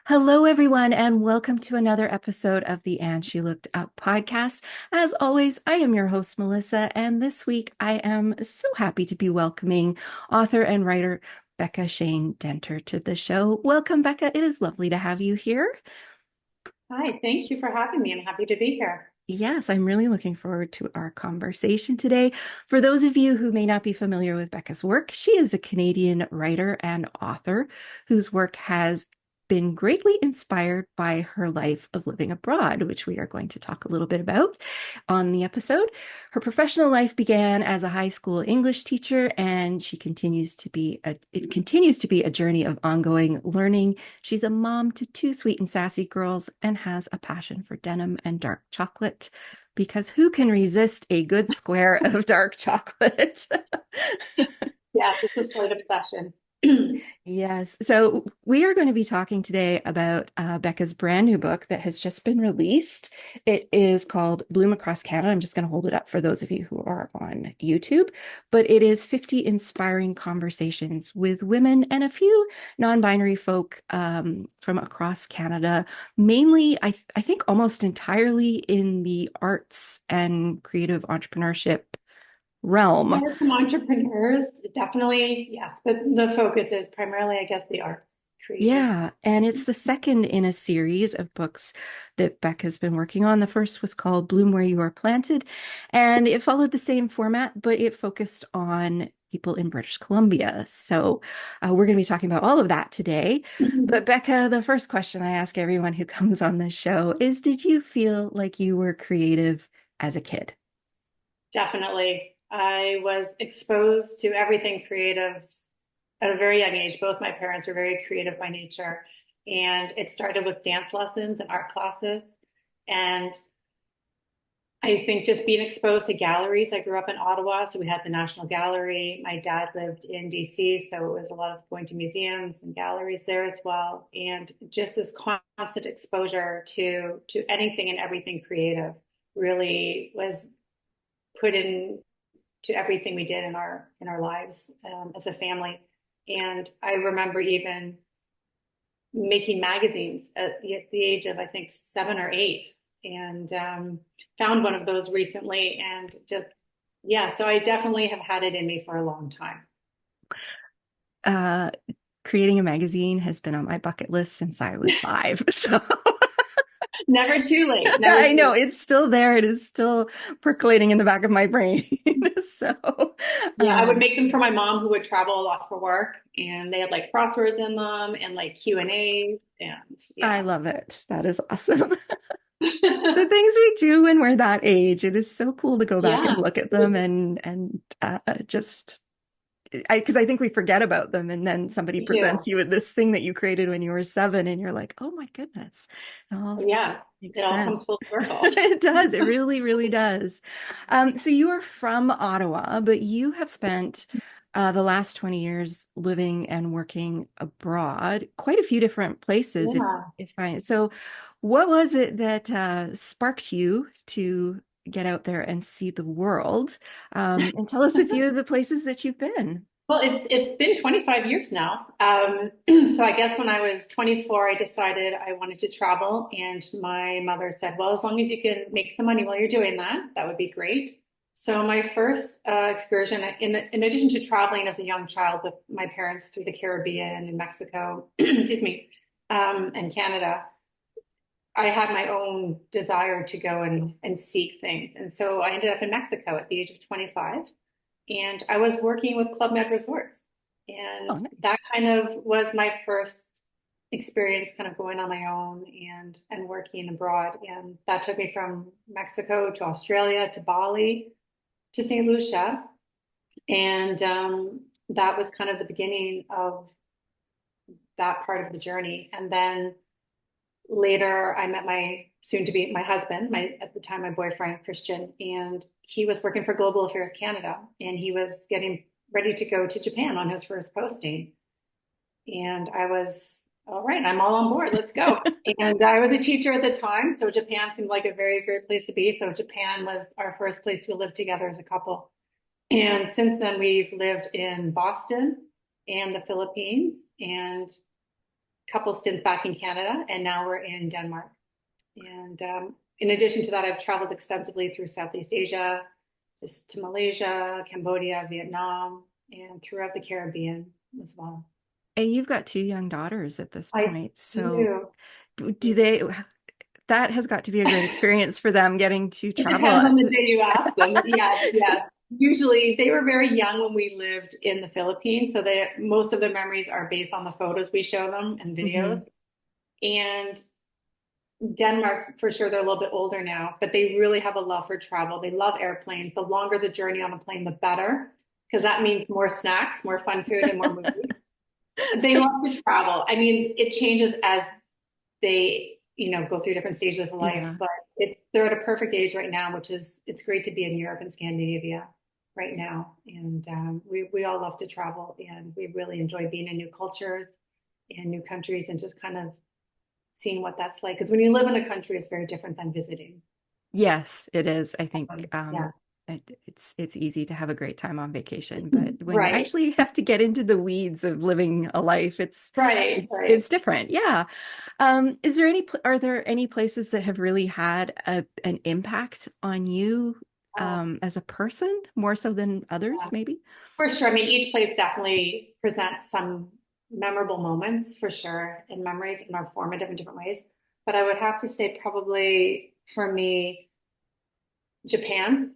Hello, everyone, and welcome to another episode of the And She Looked Up podcast. As always, I am your host, Melissa, and this week I am so happy to be welcoming author and writer Beka Shane Denter to the show. Welcome, Becca. It is lovely to have you here. Hi, thank you for having me. I'm happy to be here. Yes, I'm really looking forward to our conversation today. For those of you who may not be familiar with Becca's work, she is a Canadian writer and author whose work has been greatly inspired by her life of living abroad, which we are going to talk a little bit about on the episode. Her professional life began as a high school English teacher, and it continues to be a journey of ongoing learning. She's a mom to two sweet and sassy girls and has a passion for denim and dark chocolate because who can resist a good square of dark chocolate? Yes, it's a slight obsession. Yes. So we are going to be talking today about Becca's brand new book that has just been released. It is called Bloom Across Canada. I'm just going to hold it up for those of you who are on YouTube, but it is 50 inspiring conversations with women and a few non-binary folk from across Canada, mainly, I think almost entirely in the arts and creative entrepreneurship realm. There are some entrepreneurs, definitely, yes, but the focus is primarily, I guess, the arts, creative. Yeah, and it's the second in a series of books that Beck has been working on. The first was called Bloom Where You Are Planted, and it followed the same format, but it focused on people in British Columbia. So we're going to be talking about all of that today. But Becca, the first question I ask everyone who comes on this show is, did you feel like you were creative as a kid? Definitely. I was exposed to everything creative at a very young age. Both my parents were very creative by nature, and it started with dance lessons and art classes. And I think just being exposed to galleries. I grew up in Ottawa, so we had the National Gallery. My dad lived in DC, so it was a lot of going to museums and galleries there as well. And just this constant exposure to anything and everything creative really was put in to everything we did in our lives as a family. And I remember even making magazines at the age of I think 7 or 8, and found one of those recently, and just yeah. So I definitely have had it in me for a long time. Uh, Creating a magazine has been on my bucket list since I was 5. So Never too late. Never I too know late. it's still there. It is still percolating in the back of my brain. So, Yeah, I would um, make them for my mom who would travel a lot for work, and they had like crosswords in them and like Q&As, and I yeah. love it. That is awesome. The things we do when we're that age, it is so cool to go back and Yeah. look at them and just because I think we forget about them, and then somebody Me presents too. you with this thing that you created when you were 7, and you're like, oh my goodness, it all Yeah. makes It all sense. comes full circle. It does. It really, really does. So you are from Ottawa, but you have spent the last 20 years living and working abroad, quite a few different places. Yeah. If I so, what was it that sparked you to get out there and see the world? And tell us a few of the places that you've been. Well, it's been 25 years now. So I guess when I was 24, I decided I wanted to travel, and my mother said, "Well, as long as you can make some money while you're doing that, that would be great." So my first excursion, in addition to traveling as a young child with my parents through the Caribbean and Mexico, excuse me, and Canada, I had my own desire to go and seek things, and so I ended up in Mexico at the age of 25, and I was working with Club Med Resorts. Oh, And that nice. kind of was my first experience kind of going on my own and working abroad. And that took me from Mexico to Australia to Bali to St. Lucia. And that was kind of the beginning of that part of the journey. And then later I met my soon to be my husband, my at the time my boyfriend Christian, and he was working for Global Affairs Canada, and he was getting ready to go to Japan on his first posting. And I was, all right, I'm all on board, let's go. And I was a teacher at the time, so Japan seemed like a very great place to be. So Japan was our first place we lived together as a couple. And since then we've lived in Boston and the Philippines and couple stints back in Canada, and now we're in Denmark. And in addition to that, I've traveled extensively through Southeast Asia, just to Malaysia, Cambodia, Vietnam, and throughout the Caribbean as well. And you've got two young daughters at this I point. So do. do they, that has got to be a great experience for them getting to It travel. depends on the day you ask them. Yes, yes. Usually they were very young when we lived in the Philippines, so they most of their memories are based on the photos we show them and Hmm. videos. And Denmark, for sure, they're a little bit older now, but they really have a love for travel. They love airplanes. The longer the journey on a plane, the better, because that means more snacks, more fun food, and more movies. They love to travel. I mean, it changes as they, go through different stages of life, Yeah. but they're at a perfect age right now, which is it's great to be in Europe and Scandinavia right now. And we all love to travel, and we really enjoy being in new cultures and new countries and just kind of seeing what that's like. Because when you live in a country, it's very different than visiting. Yes, it is. I think Yeah. it's easy to have a great time on vacation, but when you Right. actually have to get into the weeds of living a life, Right. Right. it's different. Yeah. Is there are there any places that have really had an impact on you Oh, as a person more so than others, yeah. maybe? For sure. I mean, each place definitely presents some memorable moments for sure and memories and are formative in different ways. But I would have to say probably for me, Japan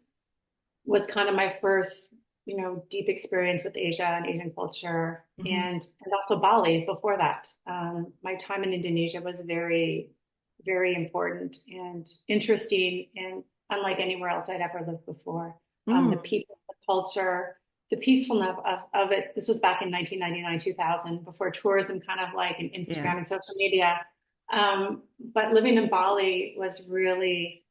was kind of my first, deep experience with Asia and Asian culture, Hmm. and also Bali before that. My time in Indonesia was very, very important and interesting, and unlike anywhere else I'd ever lived before. The Mm, people, the culture, the peacefulness of it. This was back in 1999, 2000, before tourism kind of like and yeah. Instagram and social media. But living in Bali was really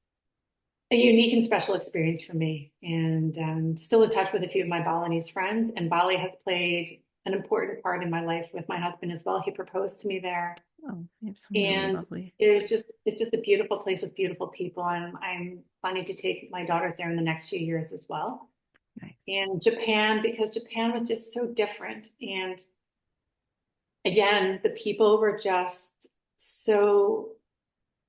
a unique and special experience for me. And still in touch with a few of my Balinese friends. And Bali has played an important part in my life with my husband as well. He proposed to me there. Oh, you have some really And lovely. it's just a beautiful place with beautiful people. And I'm planning to take my daughters there in the next few years as well. Nice. And Japan, because Japan was just so different. And again, the people were just so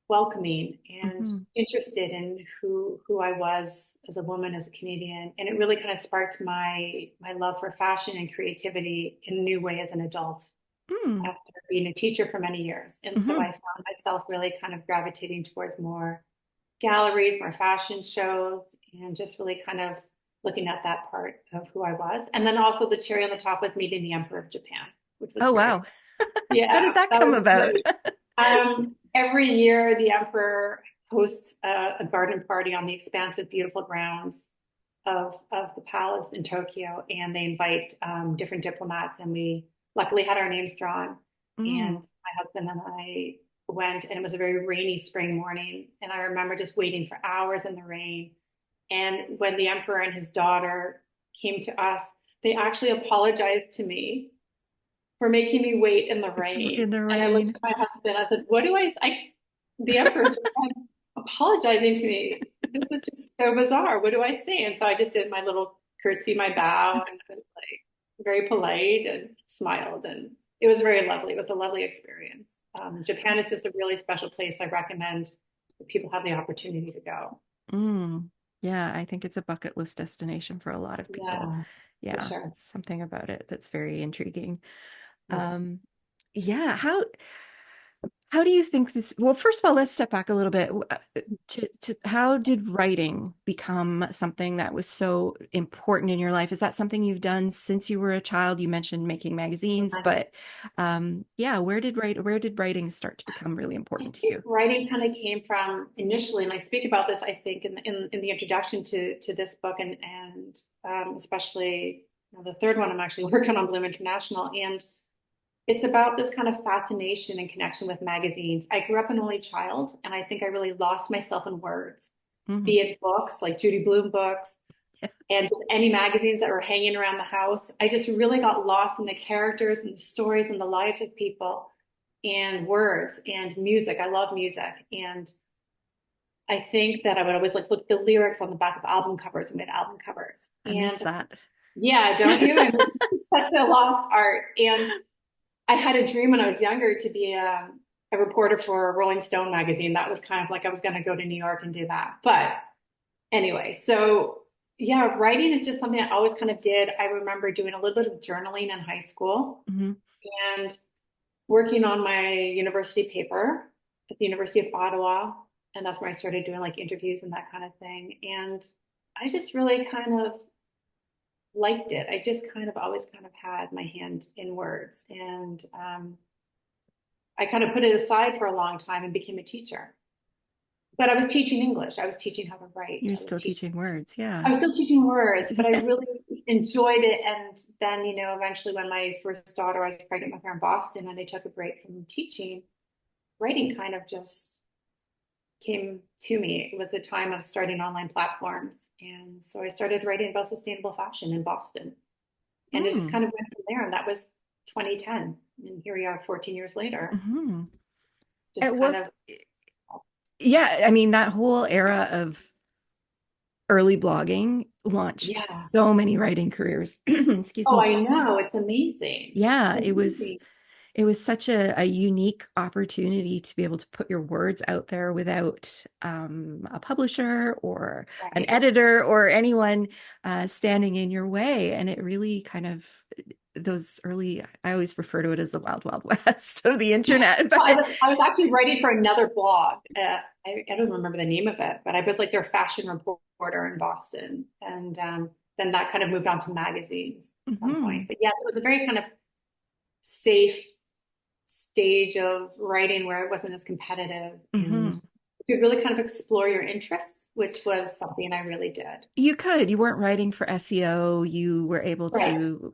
welcoming and Hmm. interested in who I was as a woman, as a Canadian, and it really kind of sparked my love for fashion and creativity in a new way as an adult Mm. after being a teacher for many years. And so I Hmm. found myself really kind of gravitating towards more galleries, more fashion shows, and just really kind of looking at that part of who I was. And then also the cherry on the top was meeting the Emperor of Japan, which was Oh, very, wow. How did yeah, that that come was about? great. Every year, the emperor hosts a garden party on the expansive, beautiful grounds of the palace in Tokyo, and they invite different diplomats. And we luckily had our names drawn. And Mm. my husband and I went, and it was a very rainy spring morning. And I remember just waiting for hours in the rain. And when the emperor and his daughter came to us, they actually apologized to me for making me wait in the In rain. the And I looked rain. at my husband. I said, "What do the emperor just apologizing to me. This is just so bizarre. What do I say?" And so I just did my little curtsy, my bow, and I was like very polite and smiled. And it was very lovely. It was a lovely experience. Japan is just a really special place. I recommend that people have the opportunity to go. Mm. Yeah, I think it's a bucket list destination for a lot of people. Yeah, for Yeah, sure. something about it that's very intriguing. Yeah. Um, yeah, how do you think this? Well, first of all, let's step back a little bit. To how did writing become something that was so important in your life? Is that something you've done since you were a child? You mentioned making magazines, but yeah, where did writing start to become really I important to think you? writing kind of came from initially, and I speak about this, I think, in the introduction to this book, and especially the third one I'm actually working on, Bloom International, and it's about this kind of fascination and connection with magazines. I grew up an only child, and I think I really lost myself in words, Hmm. be it books like Judy Blume books and just any magazines that were hanging around the house. I just really got lost in the characters and the stories and the lives of people and words and music. I love music. And I think that I would always like look at the lyrics on the back of album covers and made album covers. I miss And that. yeah, don't you? I mean, it's such a lost art. And I had a dream when I was younger to be a reporter for Rolling Stone magazine. That was kind of like I was going to go to New York and do that. But anyway, so yeah, writing is just something I always kind of did. I remember doing a little bit of journaling in high school Hmm. and working on my university paper at the University of Ottawa. And that's where I started doing like interviews and that kind of thing. And I just really kind of liked it. I just kind of always kind of had my hand in words. And I kind of put it aside for a long time and became a teacher. But I was teaching English. I was teaching how to write. You're still teaching words. I Yeah. was still teaching words, but I Yeah. really enjoyed it. And then, eventually when my first daughter, I was pregnant with her in Boston and I took a break from teaching, writing kind of just came to me. It was the time of starting online platforms. And so I started writing about sustainable fashion in Boston. And it just Mm. kind of went from there. And that was 2010. And here we are 14 years later, Hmm. just At kind what, of, yeah, I mean, that whole era of early blogging launched yeah. so many writing careers. Excuse Oh, me. I know. It's amazing. It's Yeah, amazing. it was such a unique opportunity to be able to put your words out there without a publisher or an Right. editor or anyone standing in your way. And it really kind of those early, I always refer to it as the wild, wild west of the internet. Well, But I was actually writing for another blog. I don't remember the name of it, but I was like their fashion reporter in Boston. And then that kind of moved on to magazines at some point. mhm, But yeah, it was a very kind of safe stage of writing where it wasn't as competitive and mhm. you could really kind of explore your interests, which was something I really did. You could. You weren't writing for SEO. You were able Right. to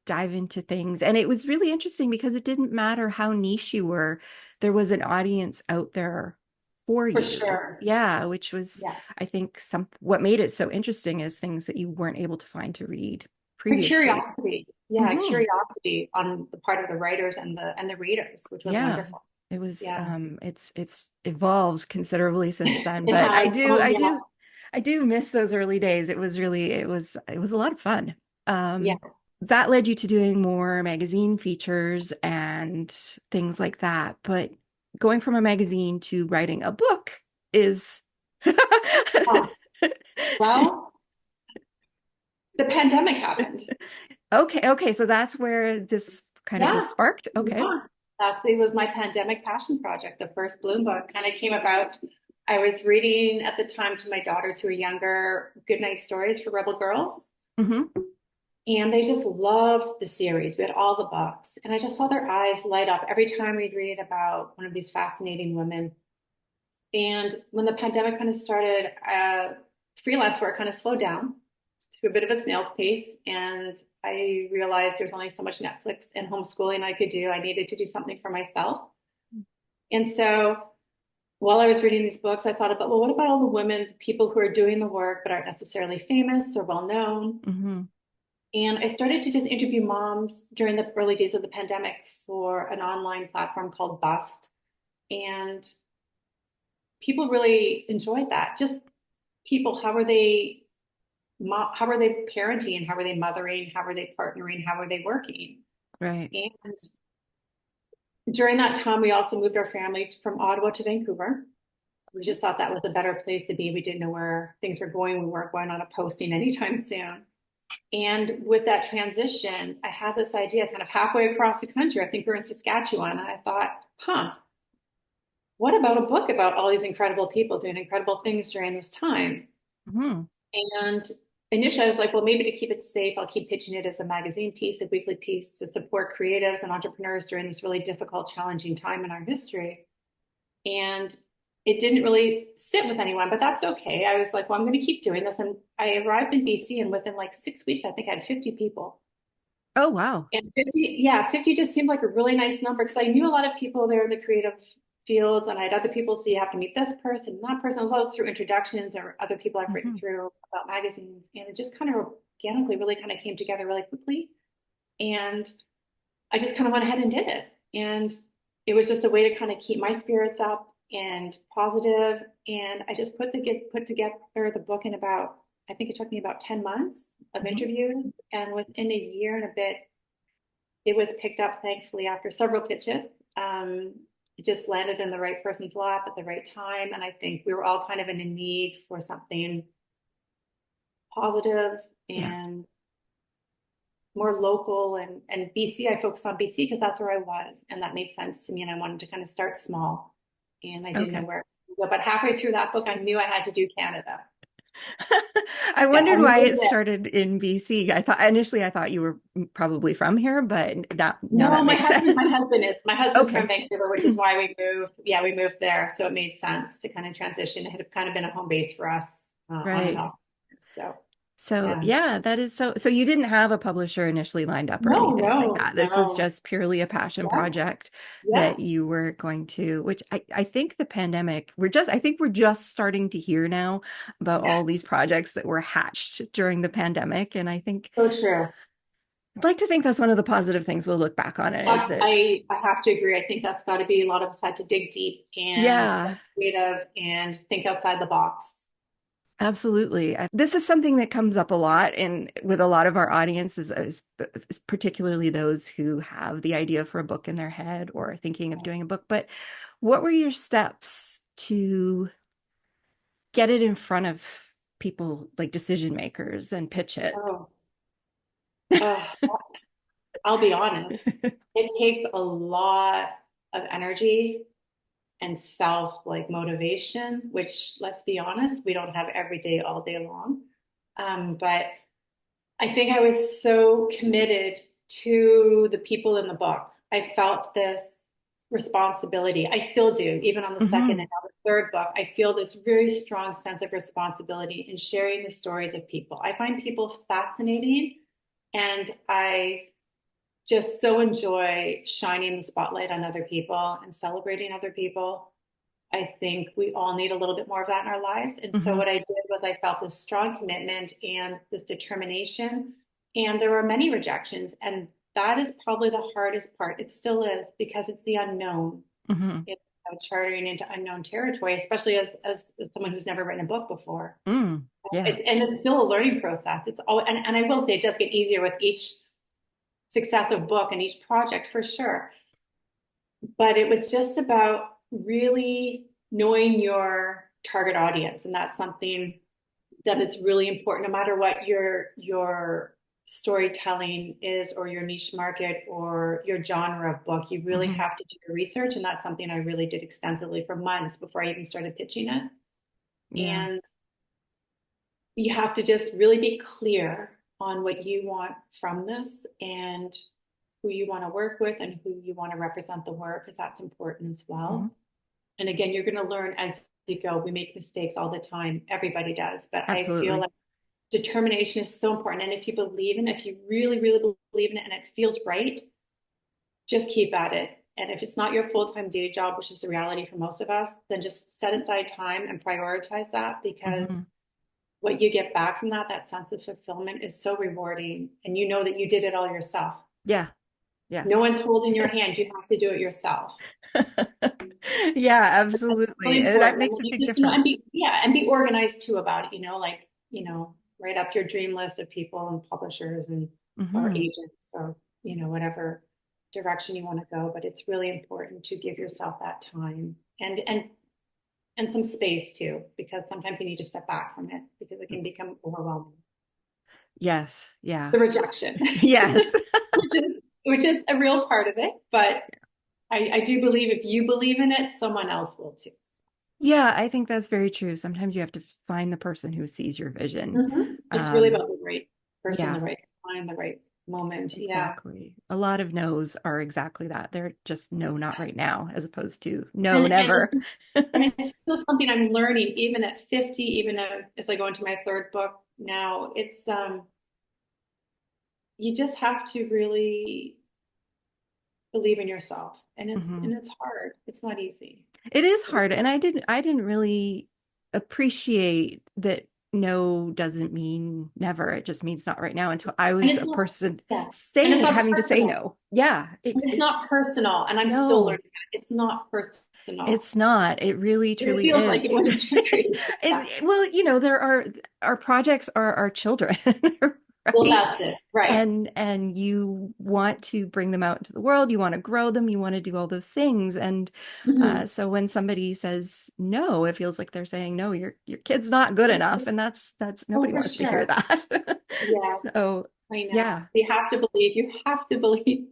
dive into things. And it was really interesting because it didn't matter how niche you were, there was an audience out there for For you. sure. Yeah, which was, Yeah. I think, what made it so interesting is things that you weren't able to find to read For previously. curiosity. Yeah, Hmm. curiosity on the part of the writers and the readers, which was Yeah. wonderful. It was Yeah. it's evolved considerably since then, It but has. Oh yeah. I do miss those early days. It was really it was a lot of fun. Yeah. That led you to doing more magazine features and things like that. But going from a magazine to writing a book is Oh, well, the pandemic happened. okay, so that's where this kind of was Yeah. sparked. Okay. Yeah. It was my pandemic passion project. The first Bloom book kind of came about. I was reading at the time to my daughters who were younger, Goodnight Stories for Rebel Girls. Hmm. And they just loved the series. We had all the books. And I just saw their eyes light up every time we'd read about one of these fascinating women. And when the pandemic kind of started, freelance work kind of slowed down to a bit of a snail's pace. And I realized there's only so much Netflix and homeschooling I could do. I needed to do something for myself. And so while I was reading these books, I thought about, well, what about all the women, people who are doing the work but aren't necessarily famous or well known? Hmm. And I started to just interview moms during the early days of the pandemic for an online platform called Bust. And people really enjoyed that. Just people, how are they parenting? How are they mothering? How are they partnering? How are they working? Right. And during that time, we also moved our family from Ottawa to Vancouver. We just thought that was a better place to be. We didn't know where things were going. We weren't going on a posting anytime soon. And with that transition, I had this idea kind of halfway across the country. I think we are in Saskatchewan. And I thought, what about a book about all these incredible people doing incredible things during this time? Hmm. And initially, I was like, well, maybe to keep it safe, I'll keep pitching it as a magazine piece, a weekly piece to support creatives and entrepreneurs during this really difficult, challenging time in our history. And it didn't really sit with anyone, but that's okay. I was like, well, I'm going to keep doing this. And I arrived in BC, and within like 6 weeks, I think I had 50 people. Oh, wow. And 50, yeah, 50 just seemed like a really nice number because I knew a lot of people there in the creative fields, and I had other people. So you have to meet this person and that person. It was all through introductions or other people I've written Hmm. through about magazines. And it just kind of organically really kind of came together really quickly. And I just kind of went ahead and did it. And it was just a way to kind of keep my spirits up and positive. And I just put together the book in about, I think it took me about 10 months of Hmm. interviews. And within a year and a bit, it was picked up thankfully after several pitches. It just landed in the right person's lap at the right time. And I think we were all kind of in a need for something positive Yeah. and more local. And BC, I focused on BC because that's where I was. And that made sense to me. And I wanted to kind of start small. And I didn't know Okay. where to go. But halfway through that book, I knew I had to do Canada. I Yeah, wondered and we why did it it. started in BC. I thought you were probably from here, but now No, that makes my sense. husband is. My husband's from Okay. Vancouver, which is why we moved. Yeah, we moved there. So it made sense to kind of transition. It had kind of been a home base for us on and Right. off. So, So yeah. yeah, that is so you didn't have a publisher initially lined up or No, anything like no, that. This was no. just purely a passion Yeah, project yeah, that you were going to, which I think the pandemic, I think we're just starting to hear now about yeah. all these projects that were hatched during the pandemic. And I think So true. I'd like to think that's one of the positive things we'll look back on it is that, I have to agree. I think that's got to be a lot of us had to dig deep and yeah, get creative and think outside the box. absolutely. This is something that comes up a lot and with a lot of our audiences, particularly those who have the idea for a book in their head or are thinking of doing a book. But what were your steps to get it in front of people like decision makers and pitch it? Oh, uh, I'll be honest. It takes a lot of energy and self like motivation, which let's be honest, we don't have every day, all day long. But I think I was so committed to the people in the book. I felt this responsibility. I still do, even on the second Hmm. and now the third book. I feel this very strong sense of responsibility in sharing the stories of people. I find people fascinating, and I just so enjoy shining the spotlight on other people and celebrating other people. I think we all need a little bit more of that in our lives. And so Hmm. what I did was I felt this strong commitment and this determination. And there were many rejections. And that is probably the hardest part. It still is because it's the unknown. Hmm. It's chartering into unknown territory, especially as someone who's never written a book before. Mm. Yeah. And it's still a learning process. It's all, and I will say it does get easier with each successive book and each project for sure. But it was just about really knowing your target audience. And that's something that is really important, no matter what your storytelling is or your niche market or your genre of book. You really Hmm. have to do your research. And that's something I really did extensively for months before I even started pitching it. Yeah. And you have to just really be clear on what you want from this and who you want to work with and who you want to represent the work, because that's important as Hmm. well. And again, you're going to learn as you go. We make mistakes all the time. Everybody does. But I feel Absolutely. like determination is so important. And if you believe in it, if you really, really believe in it and it feels right, just keep at it. And if it's not your full time day job, which is the reality for most of us, then just set aside time and prioritize that, because Hmm. what you get back from that, that sense of fulfillment is so rewarding. And you know that you did it all yourself. Yeah. No Yes. one's holding your hand. You have to do it yourself. Yeah, That's absolutely. really That important. And makes then a you big just, and difference. be, yeah, and be organized too about it, like, write up your dream list of people and publishers and or Hmm. agents or, whatever direction you want to go. But it's really important to give yourself that time and some space too, because sometimes you need to step back from it because it can become overwhelming. Yes. Yeah. The rejection, Yes. which is a real part of it, but I do believe if you believe in it, someone else will too. Yeah, I think that's very true. Sometimes you have to find the person who sees your vision. It's really Um, about the right person, the yeah, right time, the right moment. Yeah. exactly. A lot of no's are exactly that. They're just no, not right now, as opposed to no, And never. it's still something I'm learning, even at 50, even as I go into my third book now. It's you just have to really believe in yourself. And it's Hmm. and it's hard. It's not easy. It is But hard, and I didn't really appreciate that no doesn't mean never. It just means not right now until I and was it's a not person yeah. And it's saying not having to say personal. no. Yeah, And it's not personal. And I'm still no. learning that. It's not personal. It's not. It really But it truly feels like it is. when it's your creative. Yeah. It's well, there are our projects are our children. Well, right? that's it. Right. And you want to bring them out into the world, you want to grow them, you want to do all those things. And Mhm. so when somebody says no, it feels like they're saying, no, your kid's not good enough. And that's Oh, nobody for wants to hear sure. that. Yeah, So I know. yeah. You have to believe. You have to believe.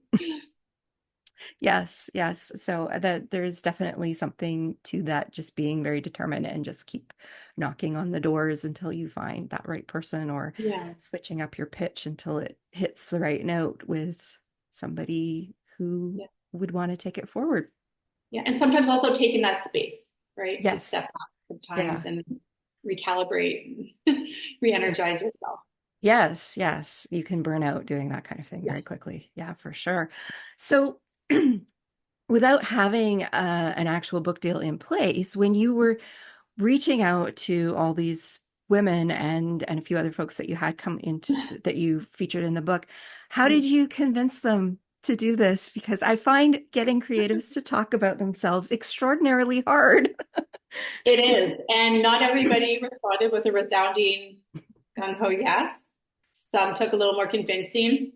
Yes, yes. So that there is definitely something to that, just being very determined and just keep knocking on the doors until you find that right person, or Yeah. switching up your pitch until it hits the right note with somebody who Yeah. would want to take it forward. Yeah. And sometimes also taking that space, right? To step Yes. back sometimes Yeah. and recalibrate, Yeah. re-energize yourself. Yes, yes. You can burn out doing that kind of thing very Yes. quickly. Yeah, for sure. So without having an actual book deal in place, when you were reaching out to all these women and a few other folks that you had come into that you featured in the book, how did Mhm. you convince them to do this? Because I find getting creatives to talk about themselves extraordinarily hard. It is. And not everybody responded with a resounding gung ho yes. Some took a little more convincing.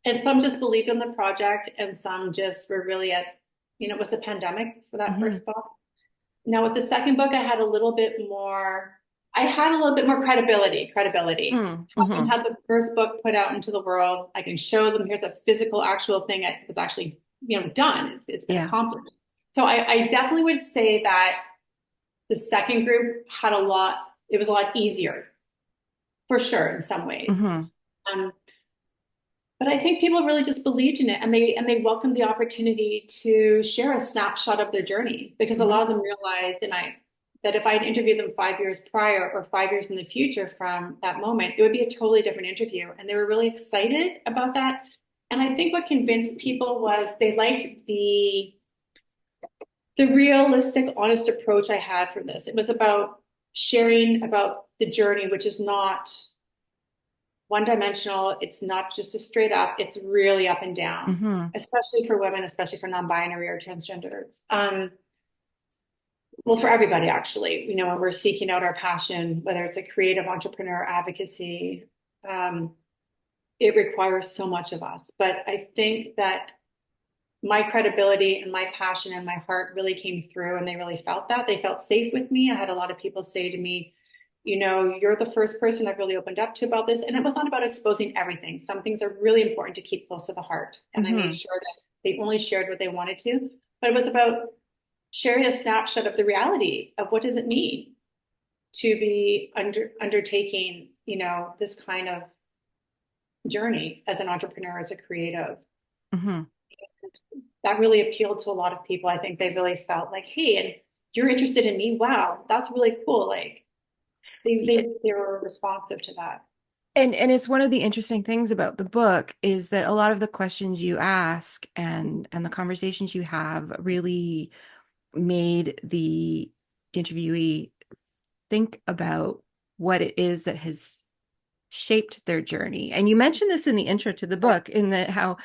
And some just believed in the project, and some just were really it was a pandemic for that Hmm. first book. Now with the second book, I had a little bit more credibility. Having Mm-hmm. had the first book put out into the world, I can show them here's a physical, actual thing that was actually, done. It's been Yeah. accomplished. So I definitely would say that the second group it was a lot easier for sure in some ways. Hmm. Um, but I think people really just believed in it, and they welcomed the opportunity to share a snapshot of their journey, because a lot Hmm. of them realized that if I'd interviewed them 5 years prior or 5 years in the future from that moment, it would be a totally different interview. And they were really excited about that. And I think what convinced people was they liked the realistic, honest approach I had for this. It was about sharing about the journey, which is not one dimensional. It's not just a straight up, it's really up and down, Hmm. especially for women, especially for non binary or transgenders. Well, for everybody, actually, when we're seeking out our passion, whether it's a creative entrepreneur advocacy, um, it requires so much of us. But I think that my credibility and my passion and my heart really came through, and they really felt that. They felt safe with me. I had a lot of people say to me, you're the first person I've really opened up to about this. And it was not about exposing everything. Some things are really important to keep close to the heart. And I made Hmm. sure that they only shared what they wanted to. But it was about sharing a snapshot of the reality of what does it mean to be undertaking, this kind of journey as an entrepreneur, as a creative. Hmm. That really appealed to a lot of people. I think they really felt like, hey, and you're interested in me. Wow, that's really cool. Like they were responsive to that. And it's one of the interesting things about the book is that a lot of the questions you ask and the conversations you have really made the interviewee think about what it is that has shaped their journey. And you mentioned this in the intro to the book, in that how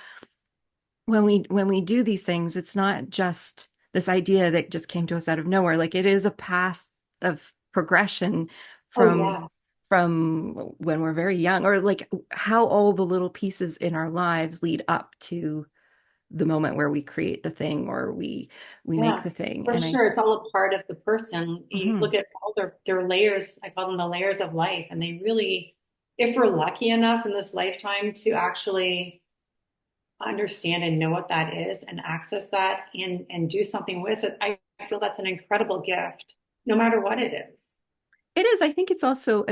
when we do these things, it's not just this idea that just came to us out of nowhere. Like, it is a path of progression Oh from yeah. from when we're very young, or like how all the little pieces in our lives lead up to the moment where we create the thing, or we make the Yes, thing. for And I sure. It's all a part of the person. You look mhm, at all their layers, I call them the layers of life. And they really, if we're lucky enough in this lifetime to actually understand and know what that is and access that and do something with it, I feel that's an incredible gift, no matter what it is. it is. I think it's also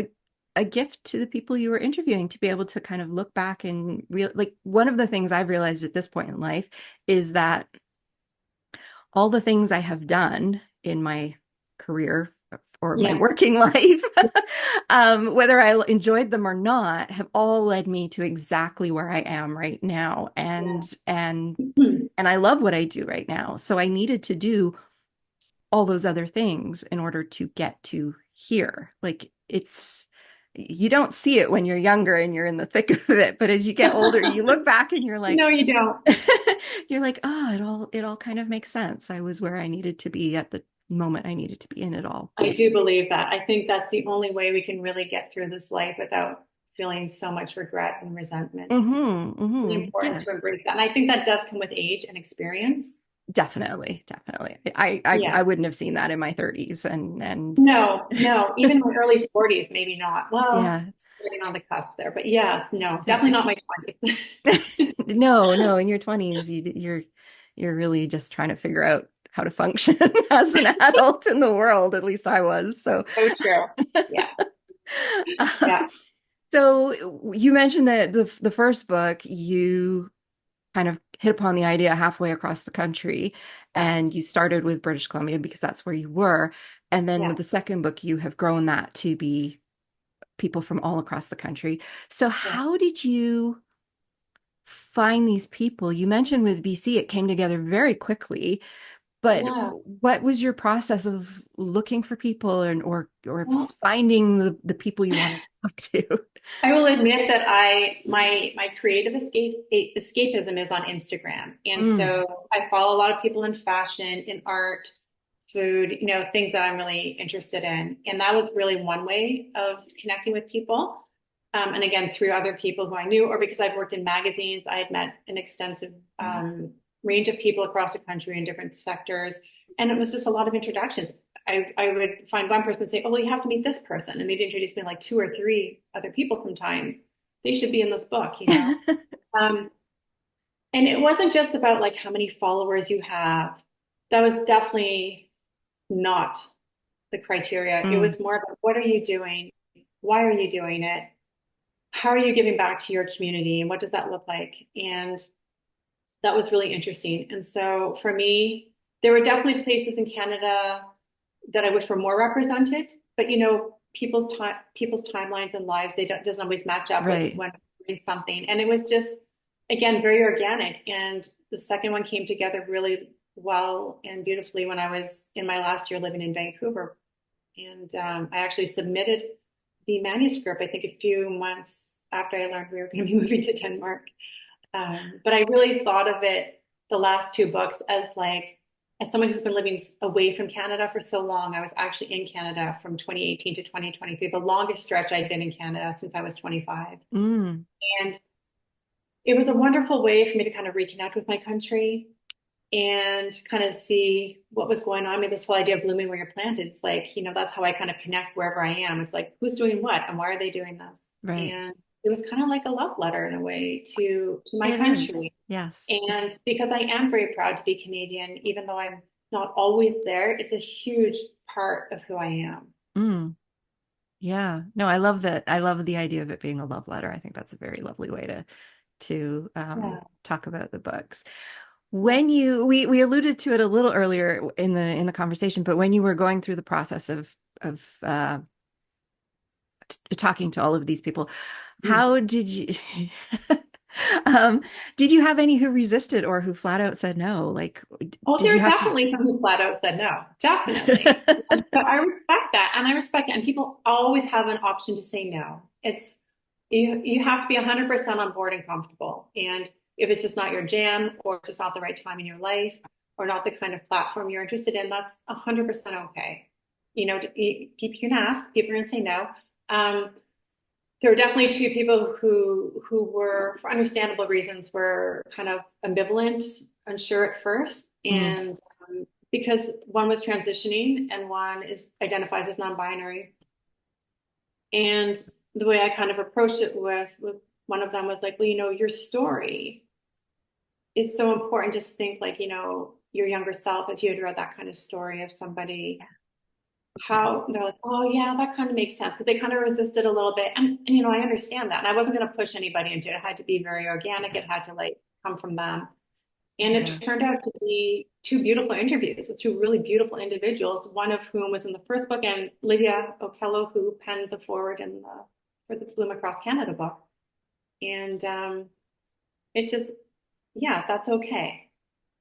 a gift to the people you were interviewing to be able to kind of look back and real like, one of the things I've realized at this point in life is that all the things I have done in my career or my Yeah. working life, whether I enjoyed them or not, have all led me to exactly where I am right now. Yeah. And I love what I do right now. So I needed to do all those other things in order to get to here. Like, you don't see it when you're younger and you're in the thick of it, but as you get older, you look back and you're like, No, you don't. you're like, oh, it all kind of makes sense. I was where I needed to be at the moment I needed to be in it all. I do believe that. I think that's the only way we can really get through this life without feeling so much regret and resentment. It's Mm-hmm, really mm-hmm. important Yeah, to embrace that. And I think that does come with age and experience. definitely, definitely. I Yeah. wouldn't have seen that in my 30s and No, no, even my early 40s, maybe not. Well, yeah, getting on the cusp there, but yes, no, definitely exactly. not my 20s. No, no, in your 20s, you're really just trying to figure out how to function as an adult in the world. At least I was. So, So true. Yeah. um, Yeah. so you mentioned that the first book you kind of hit upon the idea halfway across the country, Yeah. and you started with British Columbia because that's where you were, and then with Yeah. the second book you have grown that to be people from all across the country. So Yeah. how did you find these people? You mentioned with BC, it came together very quickly, but Yeah. what was your process of looking for people and or Well, finding the people you wanted to talk to? I will admit that my creative escapism is on Instagram. And Mm, so I follow a lot of people in fashion, in art, food, things that I'm really interested in. And that was really one way of connecting with people. And again, through other people who I knew, or because I've worked in magazines, I had met an extensive range of people across the country in different sectors. And it was just a lot of introductions. I would find one person and say, oh, well, you have to meet this person. And they'd introduce me like two or three other people sometimes. They should be in this book. Um, and it wasn't just about like how many followers you have. That was definitely not the criteria. It mm, was more about what are you doing? Why are you doing it? How are you giving back to your community? And what does that look like? And that was really interesting. And so for me, there were definitely places in Canada that I wish were more represented, but people's timelines and lives doesn't always match up with right. when doing something. And it was just again very organic. And the second one came together really well and beautifully when I was in my last year living in Vancouver. And I actually submitted the manuscript, I think a few months after I learned we were going to be moving to Denmark. But I really thought of it, the last two books, as like, as someone who's been living away from Canada for so long. I was actually in Canada from 2018 to 2023, the longest stretch I'd been in Canada since I was 25. Mm, And it was a wonderful way for me to kind of reconnect with my country and kind of see what was going on. I mean, this whole idea of blooming where you're planted, it's like, that's how I kind of connect wherever I am. It's like, who's doing what and why are they doing this? right. And it was kind of like a love letter in a way to my It is. country. Yes. And because I am very proud to be Canadian, even though I'm not always there, it's a huge part of who I am. Mm, yeah. No, I love that. I love the idea of it being a love letter. I think that's a very lovely way to Yeah. talk about the books. Yeah. When we alluded to it a little earlier in the conversation, but when you were going through the process of talking to all of these people, how did you um did you have any who resisted or who flat out said no? Like, Oh, did there you are have to? definitely some who flat out said no, definitely. But I respect that, and I respect it. And people always have an option to say no. It's you have to be 100% on board and comfortable. And if it's just not your jam, or it's just not the right time in your life, or not the kind of platform you're interested in, that's 100% okay. People can ask, people are going to say no. Um, there were definitely two people who were, for understandable reasons, were kind of ambivalent, unsure at first, Mm, and because one was transitioning and one is identifies as non-binary. And the way I kind of approached it with one of them was like, well, your story is so important. Just think like, your younger self, if you had read that kind of story of somebody, yeah. how they're like, oh yeah, that kind of makes sense because they kind of resisted a little bit. And I understand that. And I wasn't going to push anybody into it. It had to be very organic. It had to like come from them. And it Yeah. turned out to be two beautiful interviews with two really beautiful individuals, one of whom was in the first book, and Lydia Okello, who penned the forward for the Bloom Across Canada book. And it's just, yeah, that's okay.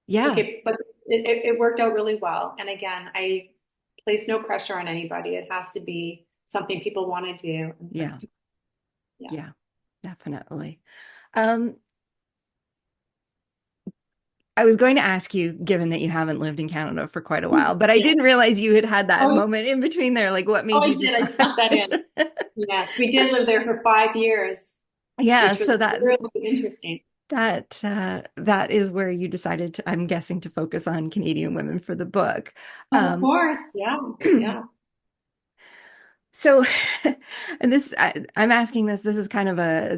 It's Yeah. okay. But it worked out really well. And again, I place no pressure on anybody. It has to be something people want to do. Yeah. Yeah. Yeah. Definitely. Um, I was going to ask you, given that you haven't lived in Canada for quite a while, but I Yeah. didn't realize you had had that Oh, moment in between there. Like, what oh, made I you did. I decide? snuck that in. Yes, we did live there for 5 years, Yeah, which was so that's really interesting. that is where you decided to, I'm guessing, to focus on Canadian women for the book. Of Um, course. Yeah. Yeah. So, and I'm asking this. This is kind of a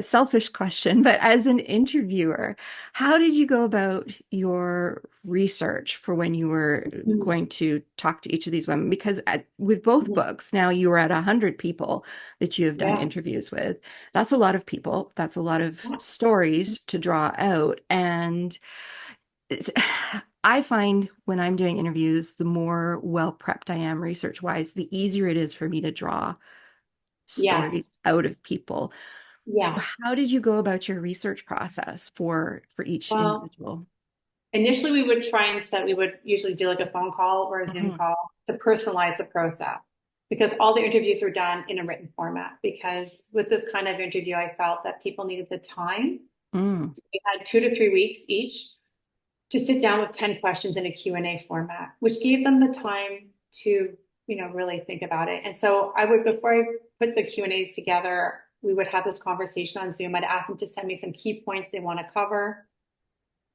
selfish question, but as an interviewer, how did you go about your research for when you were Mhm. going to talk to each of these women? Because with both Mhm. books, now you are at 100 people that you have done Yeah. interviews with. That's a lot of people. That's a lot of Yeah. stories to draw out, and it's- I find when I'm doing interviews, the more well prepped I am research wise, the easier it is for me to draw Yes. stories out of people. So Yeah. how did you go about your research process for each Well, individual? initially we would usually do like a phone call or a Zoom Hmm. call to personalize the process because all the interviews were done in a written format. Because with this kind of interview, I felt that people needed the time. Mm, We had 2 to 3 weeks each to sit down with 10 questions in a Q&A format, which gave them the time to, really think about it. And so I would, before I put the Q&As together, we would have this conversation on Zoom. I'd ask them to send me some key points they want to cover.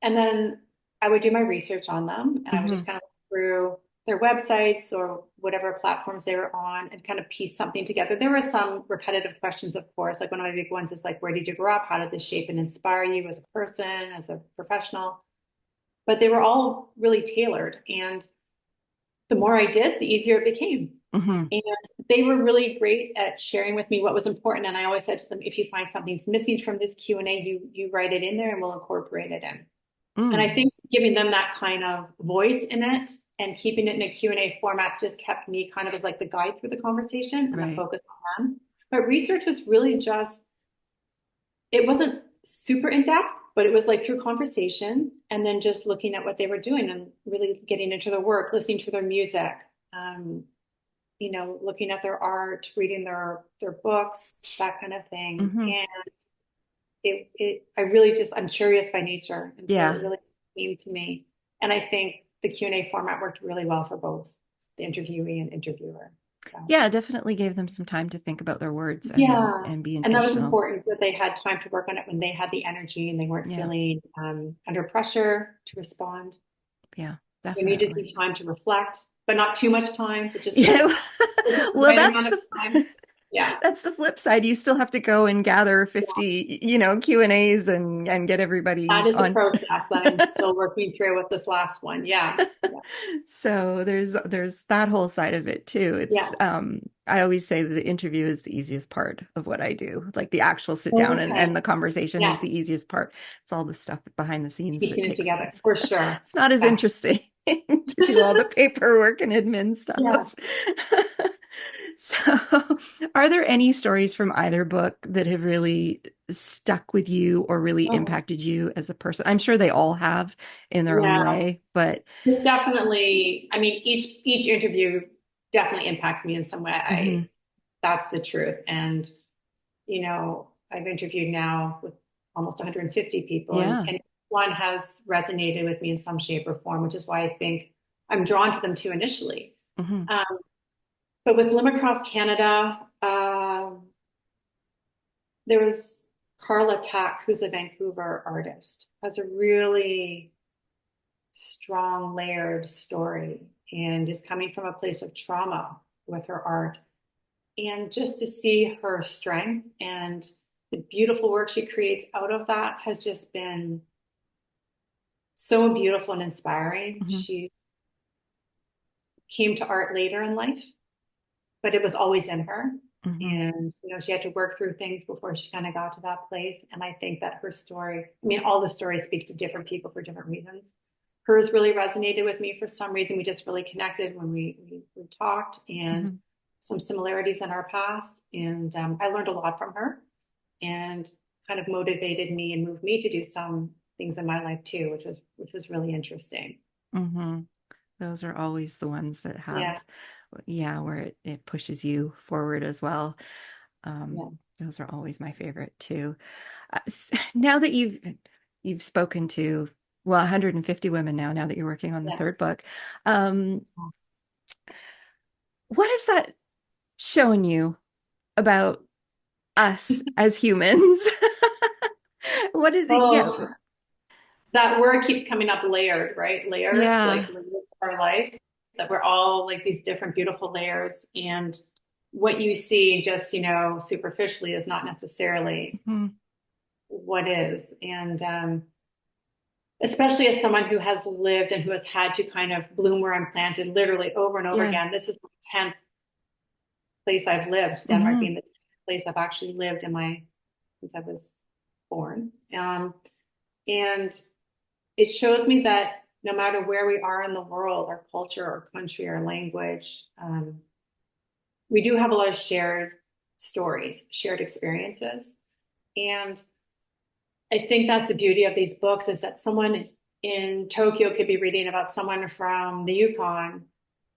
And then I would do my research on them and I would hmm. just kind of look through their websites or whatever platforms they were on and kind of piece something together. There were some repetitive questions, of course. Like one of my big ones is like, where did you grow up? How did this shape and inspire you as a person, as a professional? But they were all really tailored. And the more I did, the easier it became. Hmm. And they were really great at sharing with me what was important. And I always said to them, if you find something's missing from this Q&A, you write it in there and we'll incorporate it in. And I Mm, think giving them that kind of voice in it and keeping it in a Q&A format just kept me kind of as like the guide through the conversation and the right. focus on them. But research was really just, it wasn't super in depth, but it was like through conversation and then just looking at what they were doing and really getting into their work, listening to their music, um, looking at their art, reading their books, that kind of thing. Hmm. And I really just, I'm curious by nature. And so it Yeah. really came to me. And I think the Q&A format worked really well for both the interviewee and interviewer. So, Yeah, definitely gave them some time to think about their words yeah. and be And that was intentional. important that they had time to work on it when they had the energy and they weren't Yeah. feeling under pressure to respond. Yeah, There needed to definitely. be time to reflect, but not too much time, but just Yeah. like the Well, right amount of time. Yeah. that's the flip side. You still have to go and gather Yeah. 50, Q&As and get That everybody is a on. process that I'm still working through with this last one. Yeah. Yeah. So there's that whole side of it too. Yeah. I always say that the interview is the easiest part of what I do. Like the actual sit down and Okay. the conversation is Yeah. the easiest part. It's all the stuff behind the scenes that Piecing it takes together for sure. it's not as Yeah. interesting to do all the paperwork and admin Yeah. stuff. So, are there any stories from either book that have really stuck with you or really Oh, impacted you as a person? I'm sure they all have in their own yeah. way, but It's definitely, I mean, each interview definitely impacts me in some way. mhm. That's the truth. And, I've interviewed now with almost 150 people Yeah. and one has resonated with me in some shape or form, which is why I think I'm drawn to them too initially. Hmm. Um, but with Blim Across Canada, there was Carla Tack, who's a Vancouver artist, has a really strong, layered story and is coming from a place of trauma with her art. And just to see her strength and the beautiful work she creates out of that has just been so beautiful and inspiring. Hmm. She came to art later in life, but it was always in her. Hmm. And, she had to work through things before she kind of got to that place. And I think that her story, I mean, all the stories speak to different people for different reasons. Hers really resonated with me for some reason. We just really connected when we talked and Hmm. some similarities in our past. And I learned a lot from her and kind of motivated me and moved me to do some things in my life too, which was really interesting. Hmm. Those are always the ones that Yeah. have, yeah, where it pushes you forward as well. Yeah. Those are always my favorite too. Now that you've you've spoken to, well, 150 women now that you're working on the Yeah. third book. Um, what has that shown you about us as humans? What is it? Yeah. Oh, that word keeps coming up layered, right? Layers, Yeah. like layers of our life, that we're all like these different beautiful layers. And what you see just, superficially is not necessarily Mhm. what is. And especially as someone who has lived and who has had to kind of bloom where I'm planted literally over and over Yeah. again. This is the 10th place I've lived, Denmark Hmm. being the 10th place I've actually lived since I was born. And it shows me that no matter where we are in the world, our culture, our country, our language, we do have a lot of shared stories, shared experiences. And I think that's the beauty of these books is that someone in Tokyo could be reading about someone from the Yukon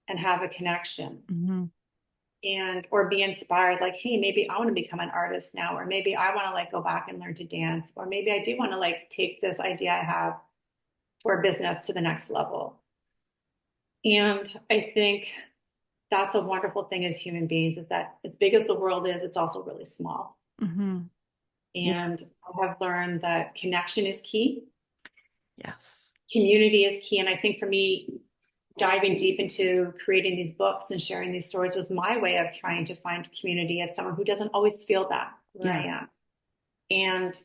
and have a connection Hmm. and or be inspired like, hey, maybe I want to become an artist now, or maybe I want to like go back and learn to dance, or maybe I do want to like take this idea I have for a business to the next level. And I think that's a wonderful thing as human beings is that as big as the world is, it's also really small. Hmm. Yeah. And I have learned that connection is key, Yes. community is key. And I think for me, diving deep into creating these books and sharing these stories was my way of trying to find community as someone who doesn't always feel that where I Yeah. am. And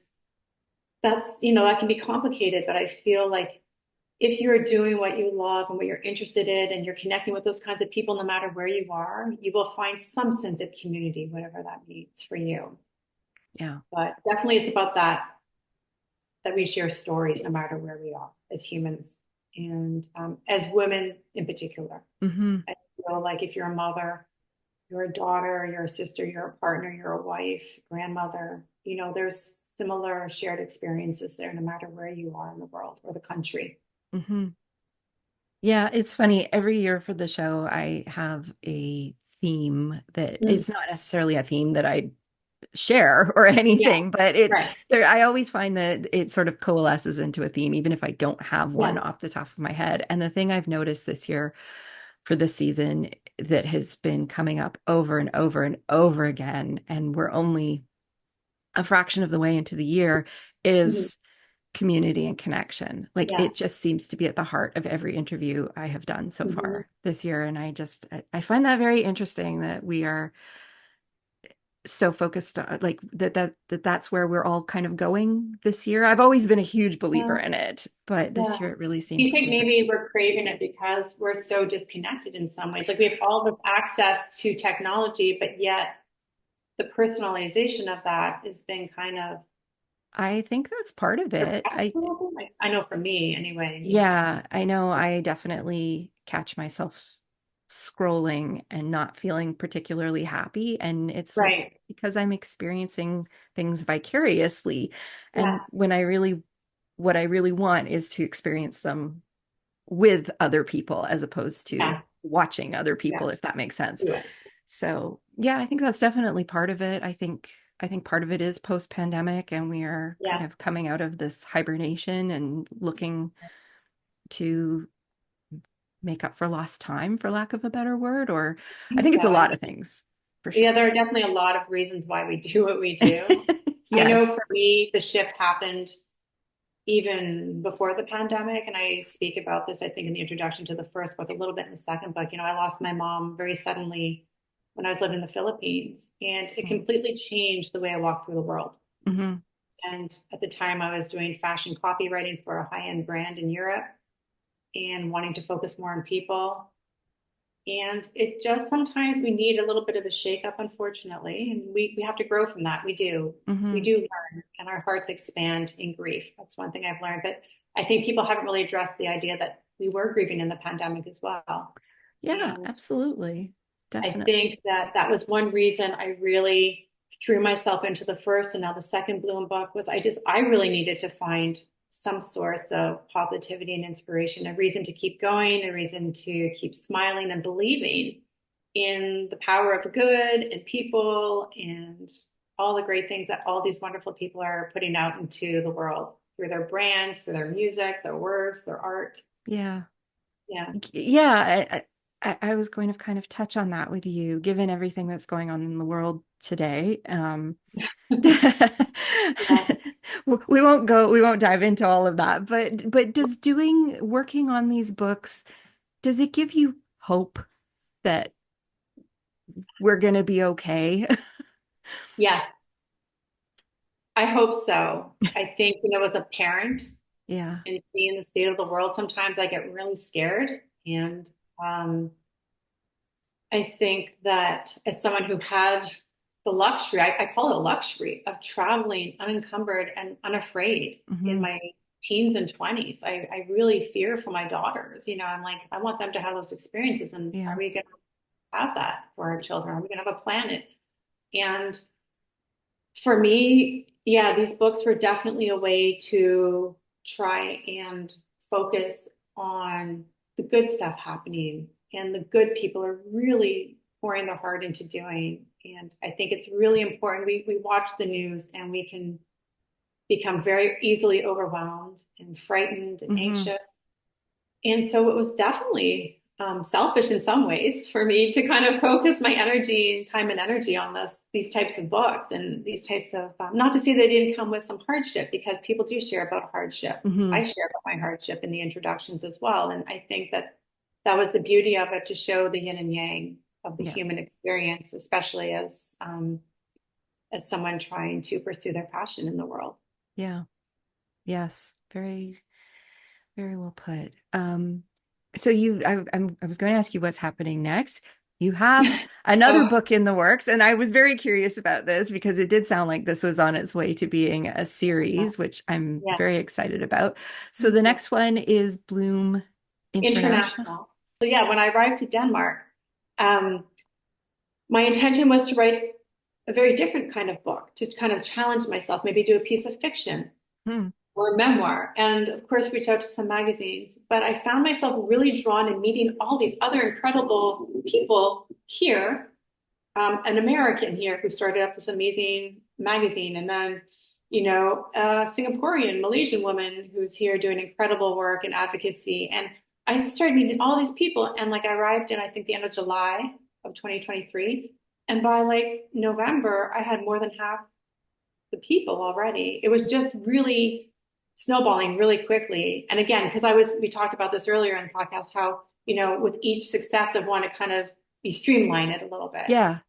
that can be complicated, but I feel like if you're doing what you love and what you're interested in and you're connecting with those kinds of people, no matter where you are, you will find some sense of community, whatever that means for you. Yeah. But definitely it's about that we share stories no matter where we are as humans and as women in particular. Hmm. I feel like if you're a mother, you're a daughter, you're a sister, you're a partner, you're a wife, grandmother, there's similar shared experiences there no matter where you are in the world or the country. Hmm. Yeah, it's funny. Every year for the show, I have a theme that Mm. it's not necessarily a theme that I share or Yeah, anything, but right. I always find that it sort of coalesces into a theme, even if I don't have one Yes. off the top of my head. And the thing I've noticed this year for this season that has been coming up over and over and over again, and we're only a fraction of the way into the year, Mhm. is community and connection. Like it Yes. just seems to be at the heart of every interview I have done so Mhm. far this year. And I find that very interesting that we are so focused on like that's where we're all kind of going this year. I've always been a huge believer Yeah. in it, but Yeah. this year it really Do you seems think to. maybe we're craving it because we're so disconnected in some ways? Like we have all this access to technology, but yet the personalization of that has been kind of I think that's part of it. suppressed a little bit. I know for me anyway. Yeah, I know I definitely catch myself scrolling and not feeling particularly happy. And it's like Right. because I'm experiencing things vicariously. And Yes. what I really want is to experience them with other people as opposed to Yeah. watching other Yeah. people, if that makes sense. Do it. So yeah, I think that's definitely part of it. I think part of it is post-pandemic and we are kind Yeah. of coming out of this hibernation and looking to make up for lost time, for lack of a better word, or I think So it's a lot of things for yeah, sure. there are definitely a lot of reasons why we do what we do. I know Yes. for me, the shift happened even before the pandemic. And I speak about this, I think, in the introduction to the first book, a little bit in the second book. I lost my mom very suddenly when I was living in the Philippines, and it completely changed the way I walked through the world. Hmm. And at the time, I was doing fashion copywriting for a high end brand in Europe and wanting to focus more on people. And it just sometimes we need a little bit of a shake-up, unfortunately. And we have to grow from that. We do. We Hmm. do learn and our hearts expand in grief. That's one thing I've learned. But I think people haven't really addressed the idea that we were grieving in the pandemic as well. Yeah, And absolutely. I Definitely. think that that was one reason I really threw myself into the first and now the second Bloom book was I really needed to find some source of positivity and inspiration, a reason to keep going, a reason to keep smiling and believing in the power of good and people and all the great things that all these wonderful people are putting out into the world. through their brands, through their music, their words, their art. Yeah. Yeah. Yeah. I was going to kind of touch on that with you, given everything that's going on in the world today. Yeah. We won't dive into all of that, but working on these books, does it give you hope that we're going to be okay? Yes, I hope so. I think, as a parent Yeah. and seeing the state of the world, sometimes I get really scared. And um, I think that as someone who had the luxury, I call it a luxury of traveling unencumbered and unafraid in Hmm. my teens and 20s, I really fear for my daughters. I'm like, I want them to have those experiences. And are Yeah. we going to have that for our children? Are we going to have a planet? And for me, yeah, these books were definitely a way to try and focus on the good stuff happening and the good people are really pouring their heart into doing. And I think it's really important. We watch the news and we can become very easily overwhelmed and frightened and Hmm. anxious. And so it was definitely selfish in some ways for me to kind of focus my energy, time and energy on these types of books and these types of, not to say they didn't come with some hardship because people do share about hardship. Hmm. I share about my hardship in the introductions as well. And I think that that was the beauty of it to show the yin and yang of the Yeah. human experience, especially as someone trying to pursue their passion in the world. Yeah. Yes. Very, very well put. So I was going to ask you what's happening next. You have another Oh, book in the works, and I was very curious about this because it did sound like this was on its way to being a series, which I'm yeah. very excited about. So the Yeah. next one is Bloom International. International. So yeah, when I arrived to Denmark, um, my intention was to write a very different kind of book, to kind of challenge myself, maybe do a piece of fiction Hmm. or a memoir, and of course reach out to some magazines. But I found myself really drawn in meeting all these other incredible people here, an American here who started up this amazing magazine, and then a Singaporean, Malaysian woman who's here doing incredible work and advocacy. And I started meeting all these people, and like I arrived in I think the end of July of 2023, and by like November, I had more than half the people already. It was just really snowballing really quickly. And again, because we talked about this earlier in the podcast, how, with each successive one, it kind of, you streamline it a little bit. Yeah.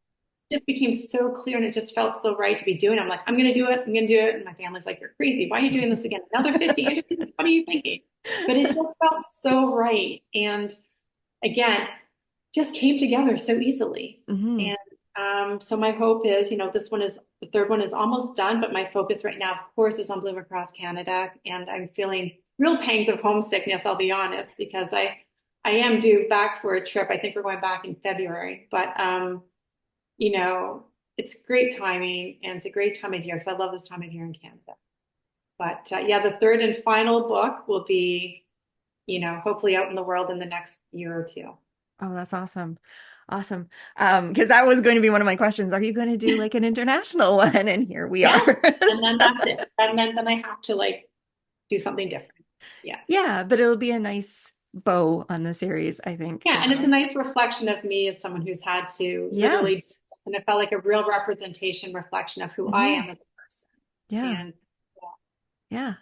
It just became so clear and it just felt so right to be doing. I'm like, I'm going to do it. I'm going to do it. And my family's like, you're crazy. Why are you doing this again? Another 50 interviews? What are you thinking? But it just felt so right. And again, just came together so easily. Hmm. And so my hope is, the third one is almost done, but my focus right now, of course, is on Bloom Across Canada. And I'm feeling real pangs of homesickness, I'll be honest, because I am due back for a trip. I think we're going back in February, but you know, it's great timing and it's a great time of year because I love this time of year in Canada. But yeah, the third and final book will be, hopefully out in the world in the next year or two. Oh, that's awesome. Awesome. Because that was going to be one of my questions. Are you going to do like an international one? And here we Yeah. are. And then So, that's it. And then I have to like do something different. Yeah. yeah, but it'll be a nice bow on the series, I think. Yeah. And it's a nice reflection of me as someone who's had to literally, Yes. and it felt like a real representation, reflection of who I Hmm. am as a person. Yeah. And Yeah.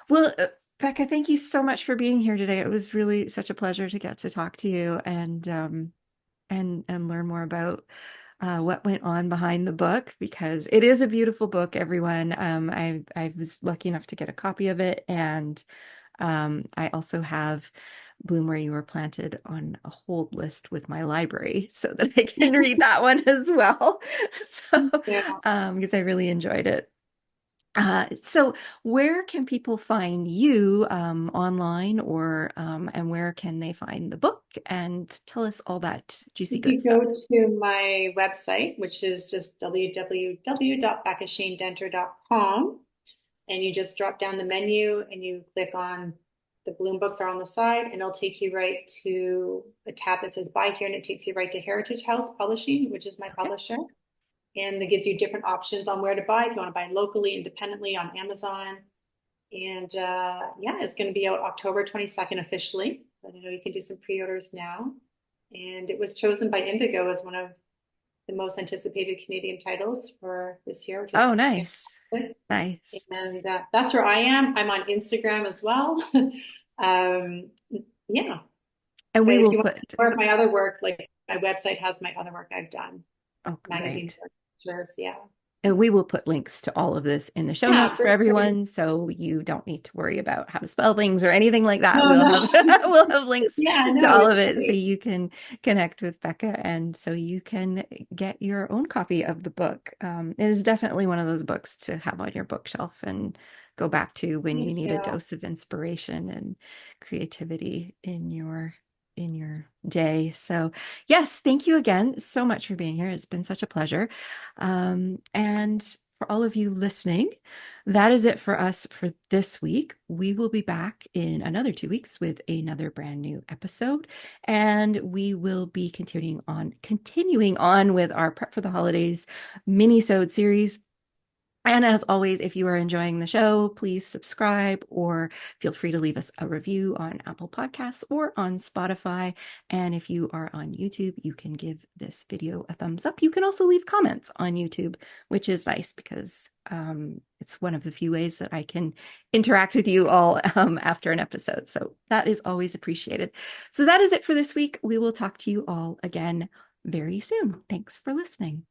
Well, Becca, thank you so much for being here today. It was really such a pleasure to get to talk to you and learn more about what went on behind the book because it is a beautiful book, everyone. I was lucky enough to get a copy of it, and I also have Bloom Where You Were Planted on a hold list with my library so that I can read that one as well. So, yeah. because I really enjoyed it. So where can people find you online or and where can they find the book? And tell us all that juicy You good could stuff. go to my website, which is just www.bekashanedenter.com. And you just drop down the menu and you click on the Bloom books are on the side, and it'll take you right to a tab that says buy here, and it takes you right to Heritage House Publishing, which is my Okay. publisher. And that gives you different options on where to buy. If you want to buy locally, independently on Amazon, And yeah, it's going to be out October 22nd officially. But I know you can do some pre-orders now. And it was chosen by Indigo as one of the most anticipated Canadian titles for this year, which Oh, is nice. fantastic. Nice. And that's where I am. I'm on Instagram as well. um, yeah. And But we if will you want to see put, more of my other work, like my website has my other work I've done, oh, magazines, great. pictures. Yeah. And we will put links to all of this in the show Yeah, notes for for sure. everyone, so you don't need to worry about how to spell things or anything like that. No, We'll no. have we'll have links Yeah, to no, all of it's it so great. you can connect with Becca and so you can get your own copy of the book. It is definitely one of those books to have on your bookshelf and go back to when you Thank need a you. dose of inspiration and creativity in your day. So, yes, thank you again so much for being here. It's been such a pleasure. And for all of you listening, that is it for us for this week. We will be back in another 2 weeks with another brand new episode, and we will be continuing on with our Prep for the Holidays mini-sode series. And as always, if you are enjoying the show, please subscribe or feel free to leave us a review on Apple Podcasts or on Spotify. And if you are on YouTube, you can give this video a thumbs up. You can also leave comments on YouTube, which is nice because it's one of the few ways that I can interact with you all after an episode. So that is always appreciated. So that is it for this week. We will talk to you all again very soon. Thanks for listening.